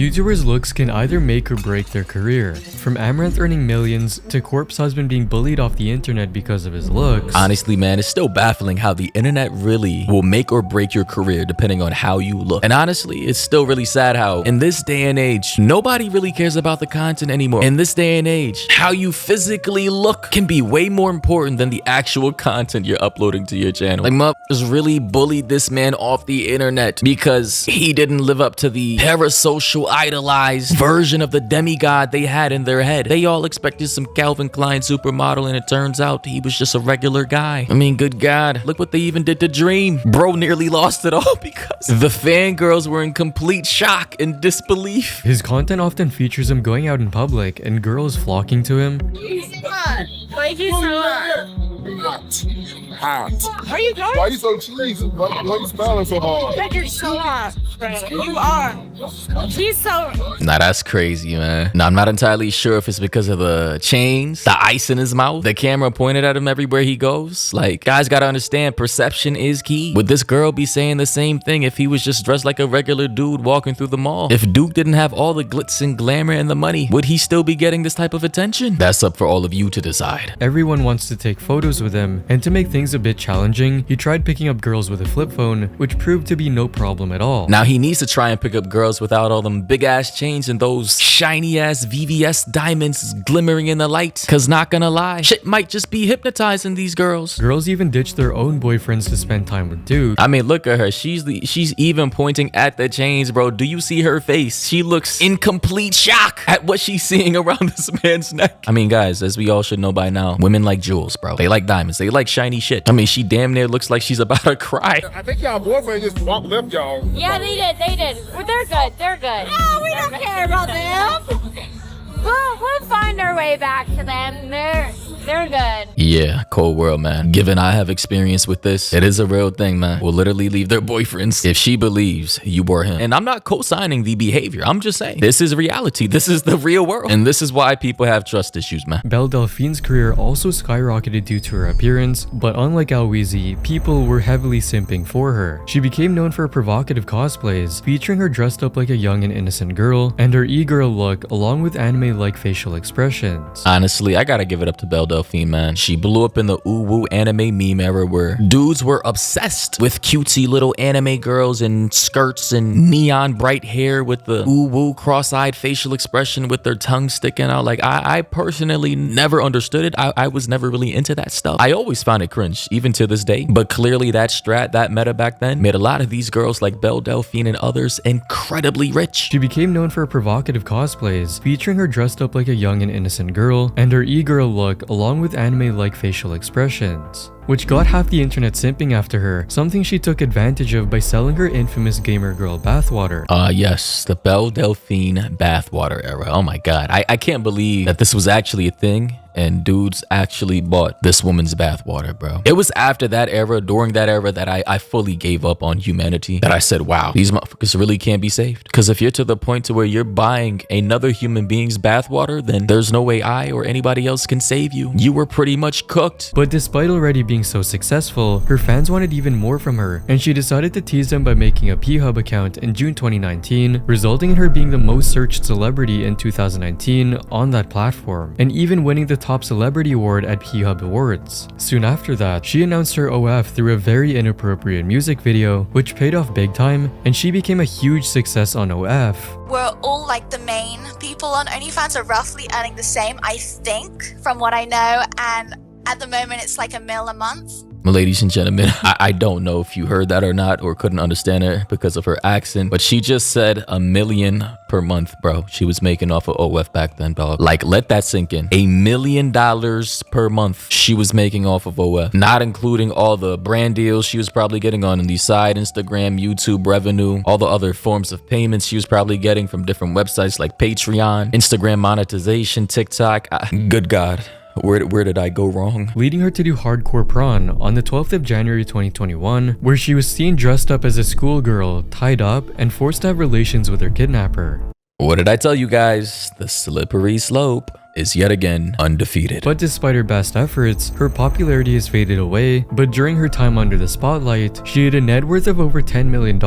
YouTubers' looks can either make or break their career. From Amaranth earning millions to Corpse Husband being bullied off the internet because of his looks. Honestly, man, it's still baffling how the internet really will make or break your career depending on how you look. And honestly, it's still really sad how in this day and age, nobody really cares about the content anymore. In this day and age, how you physically look can be way more important than the actual content you're uploading to your channel. Like, motherfuckers really bullied this man off the internet because he didn't live up to the parasocial idolized version of the demigod they had in their head. They all expected some Calvin Klein supermodel, and it turns out he was just a regular guy. I mean, good God, look what they even did to Dream. Bro nearly lost it all because the fangirls were in complete shock and disbelief. His content often features him going out in public and girls flocking to him. Thank you so much. Hot. Are you going? Why you so cheesy? Why you smiling so hard? That you're so hot. You are. He's so. Nah, that's crazy, man. Now, I'm not entirely sure if it's because of the chains, the ice in his mouth, the camera pointed at him everywhere he goes. Like, guys gotta understand, perception is key. Would this girl be saying the same thing if he was just dressed like a regular dude walking through the mall? If Duke didn't have all the glitz and glamour and the money, would he still be getting this type of attention? That's up for all of you to decide. Everyone wants to take photos with him, and to make things a bit challenging, he tried picking up girls with a flip phone, which proved to be no problem at all. Now he needs to try and pick up girls without all them big ass chains and those shiny ass VVS diamonds glimmering in the light. Cause not gonna lie, shit might just be hypnotizing these girls. Girls even ditched their own boyfriends to spend time with Duke. I mean, look at her. She's even pointing at the chains, bro. Do you see her face? She looks in complete shock at what she's seeing around this man's neck. I mean, guys, as we all should know by now, women like jewels, bro. They like diamonds. They like shiny shit. I mean, she damn near looks like she's about to cry. I think y'all boyfriend just left y'all. Yeah, they did. They did. Well, they're good. They're good. No, we don't care about them. We'll find our way back to them. They're good. Yeah, cold world, man. Given I have experience with this, it is a real thing, man. Will literally leave their boyfriends if she believes you were him. And I'm not co-signing the behavior. I'm just saying this is reality. This is the real world. And this is why people have trust issues, man. Belle Delphine's career also skyrocketed due to her appearance, but unlike Aloisi, people were heavily simping for her. She became known for provocative cosplays, featuring her dressed up like a young and innocent girl, and her e-girl look along with anime-like facial expressions. Honestly, I gotta give it up to Belle Delphine, man. She blew up in the ooh-woo anime meme era where dudes were obsessed with cutesy little anime girls in skirts and neon bright hair with the ooh-woo cross-eyed facial expression with their tongue sticking out. Like, I personally never understood it. I was never really into that stuff. I always found it cringe, even to this day. But clearly that strat, that meta back then, made a lot of these girls like Belle Delphine and others incredibly rich. She became known for provocative cosplays, featuring her dressed up like a young and innocent girl, and her e-girl look along with anime-like facial expressions, which got half the internet simping after her, something she took advantage of by selling her infamous gamer girl bathwater. Yes, the Belle Delphine bathwater era. Oh my god, I can't believe that this was actually a thing and dudes actually bought this woman's bathwater, bro. It was after that era, during that era, that I fully gave up on humanity, that I said, wow, these motherfuckers really can't be saved. Because if you're to the point to where you're buying another human being's bathwater, then there's no way I or anybody else can save you. You were pretty much cooked. But despite already being so successful, her fans wanted even more from her, and she decided to tease them by making a P-Hub account in June 2019, resulting in her being the most searched celebrity in 2019 on that platform, and even winning the Top Celebrity Award at P-Hub Awards. Soon after that, she announced her OF through a very inappropriate music video, which paid off big time, and she became a huge success on OF. We're all like the main people on OnlyFans are roughly earning the same, I think, from what I know, and at the moment it's like $1 million a month. Ladies and gentlemen, I don't know if you heard that or not, or couldn't understand her because of her accent, but she just said $1 million per month, bro. She was making off of OF back then, dog. Like, let that sink in. $1 million per month she was making off of OF, not including all the brand deals she was probably getting on the side, Instagram, YouTube revenue, all the other forms of payments she was probably getting from different websites like Patreon, Instagram monetization, TikTok. Good God. Where did I go wrong? Leading her to do Hardcore Prawn on the 12th of January 2021, where she was seen dressed up as a schoolgirl, tied up, and forced to have relations with her kidnapper. What did I tell you guys? The slippery slope is yet again undefeated. But despite her best efforts, her popularity has faded away. But during her time under the spotlight, she had a net worth of over $10 million,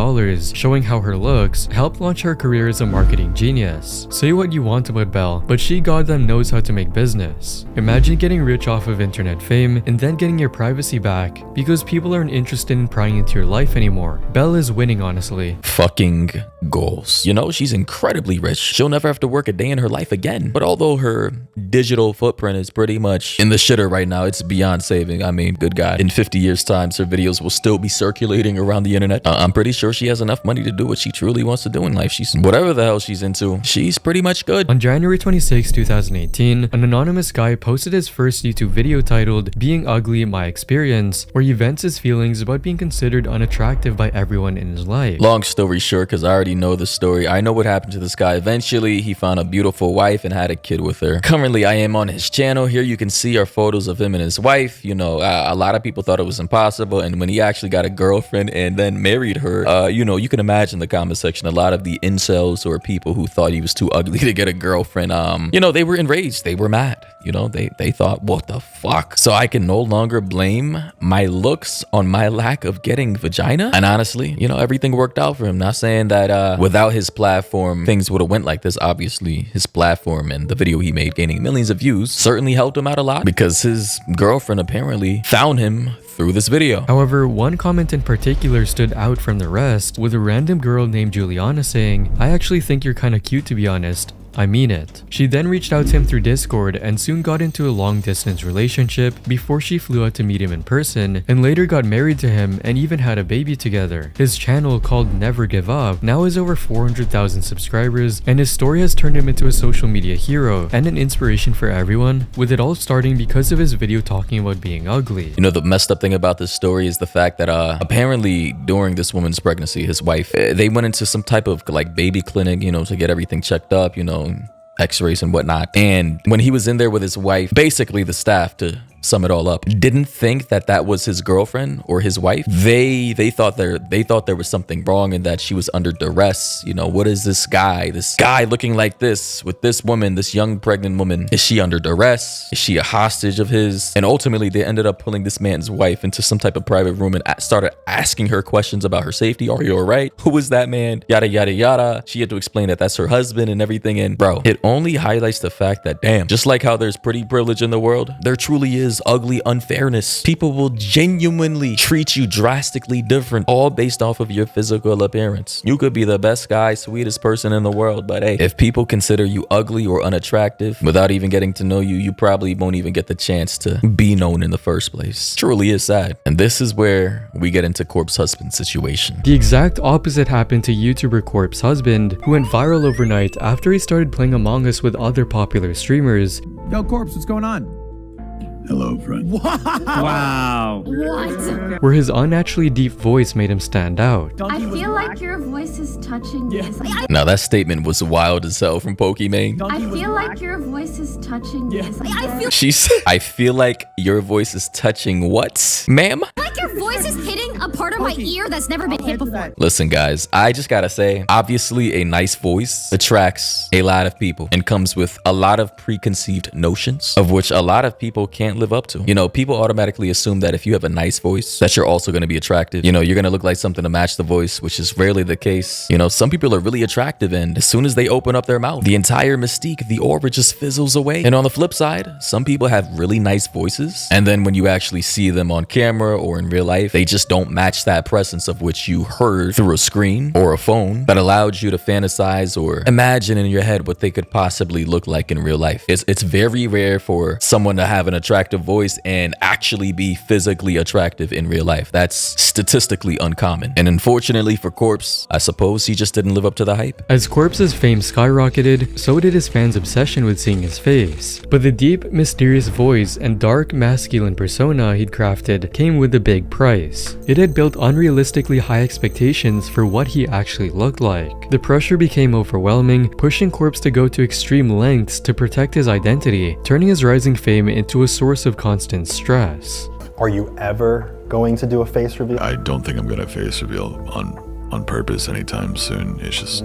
showing how her looks helped launch her career as a marketing genius. Say what you want about Belle, but she goddamn knows how to make business. Imagine getting rich off of internet fame and then getting your privacy back because people aren't interested in prying into your life anymore. Belle is winning, honestly. Fucking goals. You know, she's incredibly rich. She'll never have to work a day in her life again. But although her digital footprint is pretty much in the shitter right now, it's beyond saving. I mean, good God. In 50 years' time, her videos will still be circulating around the internet. I'm pretty sure she has enough money to do what she truly wants to do in life. She's whatever the hell she's into. She's pretty much good. On January 26, 2018, an anonymous guy posted his first YouTube video titled Being Ugly, My Experience, where he vents his feelings about being considered unattractive by everyone in his life. Long story short, because I already know the story, I know what happened to this guy. Eventually, he found a beautiful wife and had a kid with her. Currently, I am on his channel. Here you can see our photos of him and his wife. You know, a lot of people thought it was impossible, and when he actually got a girlfriend and then married her, you know, you can imagine the comment section. A lot of the incels or people who thought he was too ugly to get a girlfriend, you know, they were enraged. They were mad. You know, they thought, what the fuck? So I can no longer blame my looks on my lack of getting vagina. And honestly, you know, everything worked out for him. Not saying that without his platform, things would have went like this. Obviously, his platform and the video he made gaining millions of views certainly helped him out a lot because his girlfriend apparently found him through this video. However, one comment in particular stood out from the rest, with a random girl named Juliana saying, "I actually think you're kinda cute, to be honest. I mean it." She then reached out to him through Discord and soon got into a long-distance relationship before she flew out to meet him in person, and later got married to him and even had a baby together. His channel, called Never Give Up, now has over 400,000 subscribers, and his story has turned him into a social media hero and an inspiration for everyone, with it all starting because of his video talking about being ugly. You know, the messed up thing about this story is the fact that apparently during this woman's pregnancy, his wife, they went into some type of like baby clinic, you know, to get everything checked up, you know, x-rays and whatnot. And when he was in there with his wife, basically the staff, to sum it all up, didn't think that that was his girlfriend or his wife. They thought there was something wrong and that she was under duress. You know, what is this guy looking like this with this woman, this young pregnant woman? Is she under duress? Is she a hostage of his? And ultimately they ended up pulling this man's wife into some type of private room and started asking her questions about her safety. Are you all right? Who is that man? Yada yada yada. She had to explain that that's her husband and everything. And bro, it only highlights the fact that, damn, just like how there's pretty privilege in the world, there truly is ugly unfairness. People will genuinely treat you drastically different, all based off of your physical appearance. You could be the best guy, sweetest person in the world, but hey, if people consider you ugly or unattractive without even getting to know you, you probably won't even get the chance to be known in the first place. Truly is sad. And this is where we get into Corpse Husband's situation. The exact opposite happened to YouTuber Corpse Husband, who went viral overnight after he started playing Among Us with other popular streamers. Yo, Corpse, what's going on? Hello, friend. Wow. What? Where his unnaturally deep voice made him stand out. I feel like your voice is touching me. Now that statement was wild as hell from Pokimane. I feel like your voice is touching me. She said, I feel like your voice is touching what, ma'am? Like your voice is hitting a part of my ear that's never been hit before. Listen, guys, I just gotta say, obviously a nice voice attracts a lot of people and comes with a lot of preconceived notions of which a lot of people can't live up to. You know, people automatically assume that if you have a nice voice, that you're also gonna be attractive. You know, you're gonna look like something to match the voice, which is rarely the case. You know, some people are really attractive, and as soon as they open up their mouth, the entire mystique, the aura just fizzles away. And on the flip side, some people have really nice voices, and then when you actually see them on camera or in real life, they just don't match that presence of which you heard through a screen or a phone that allowed you to fantasize or imagine in your head what they could possibly look like in real life. It's very rare for someone to have an attractive voice and actually be physically attractive in real life. That's statistically uncommon. And unfortunately for Corpse, I suppose he just didn't live up to the hype. As Corpse's fame skyrocketed, so did his fans' obsession with seeing his face. But the deep, mysterious voice and dark, masculine persona he'd crafted came with a big price. It had built unrealistically high expectations for what he actually looked like. The pressure became overwhelming, pushing Corpse to go to extreme lengths to protect his identity, turning his rising fame into a source of constant stress. Are you ever going to do a face reveal? I don't think I'm gonna face reveal on purpose anytime soon. It's just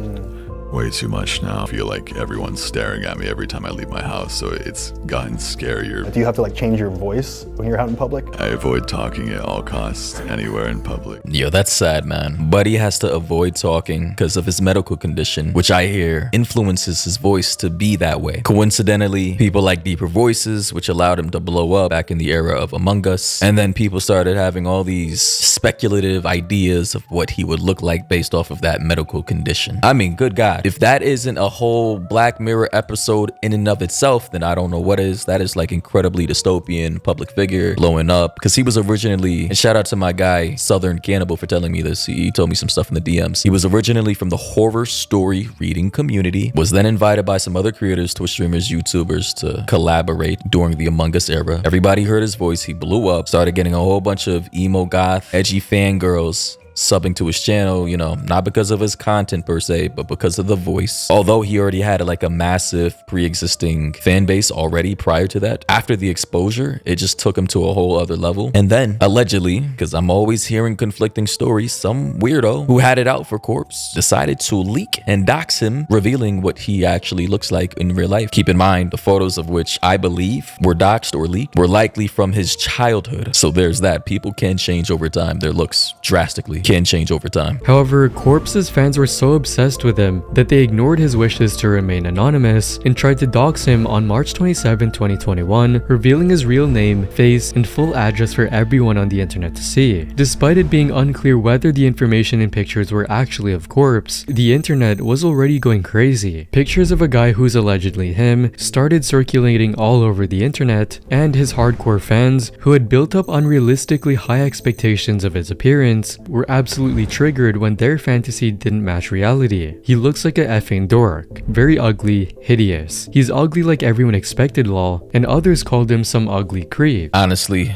way too much now. I feel like everyone's staring at me every time I leave my house, so it's gotten scarier. Do you have to like change your voice when you're out in public? I avoid talking at all costs anywhere in public. Yo, that's sad, man. Buddy has to avoid talking because of his medical condition, which I hear influences his voice to be that way. Coincidentally, people like deeper voices, which allowed him to blow up back in the era of Among Us. And then people started having all these speculative ideas of what he would look like based off of that medical condition. I mean, good God. If that isn't a whole Black Mirror episode in and of itself, then I don't know what is. That is like incredibly dystopian public figure blowing up, because he was originally, and shout out to my guy Southern Cannibal for telling me this. He told me some stuff in the DMs. He was originally from the horror story reading community, was then invited by some other creators, Twitch streamers, YouTubers to collaborate during the Among Us era. Everybody heard his voice. He blew up, started getting a whole bunch of emo goth, edgy fangirls subbing to his channel, you know, not because of his content per se, but because of the voice. Although he already had like a massive pre-existing fan base already prior to that, after the exposure, it just took him to a whole other level. And then allegedly, because I'm always hearing conflicting stories, some weirdo who had it out for Corpse decided to leak and dox him, revealing what he actually looks like in real life. Keep in mind, the photos of which I believe were doxed or leaked were likely from his childhood. So there's that. People can change over time. Their looks drastically can change over time. However, Corpse's fans were so obsessed with him that they ignored his wishes to remain anonymous and tried to dox him on March 27, 2021, revealing his real name, face, and full address for everyone on the internet to see. Despite it being unclear whether the information and pictures were actually of Corpse, the internet was already going crazy. Pictures of a guy who's allegedly him started circulating all over the internet, and his hardcore fans, who had built up unrealistically high expectations of his appearance, were absolutely triggered when their fantasy didn't match reality. He looks like a effing dork. Very ugly, hideous. He's ugly like everyone expected, lol, and others called him some ugly creep. Honestly,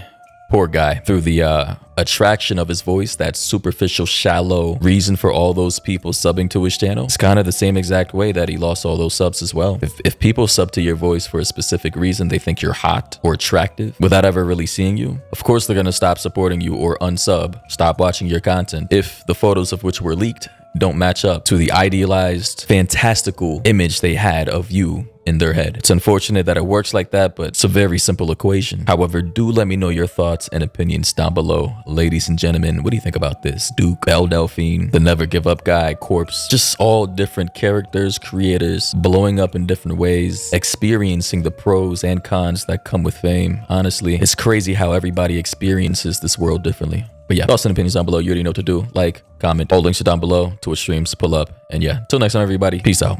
poor guy. Through the attraction of his voice, that superficial, shallow reason for all those people subbing to his channel, it's kind of the same exact way that he lost all those subs as well. If people sub to your voice for a specific reason, they think you're hot or attractive without ever really seeing you, of course they're gonna stop supporting you or unsub, stop watching your content if the photos of which were leaked don't match up to the idealized, fantastical image they had of you in their head. It's unfortunate that it works like that, but it's a very simple equation. However, do let me know your thoughts and opinions down below. Ladies and gentlemen, what do you think about this? Duke, Belle Delphine, the Never Give Up guy, Corpse, just all different characters, creators, blowing up in different ways, experiencing the pros and cons that come with fame. Honestly, it's crazy how everybody experiences this world differently. But yeah, thoughts and opinions down below. You already know what to do. Like, comment, all links are down below. Twitch streams, pull up. And yeah, till next time, everybody. Peace out.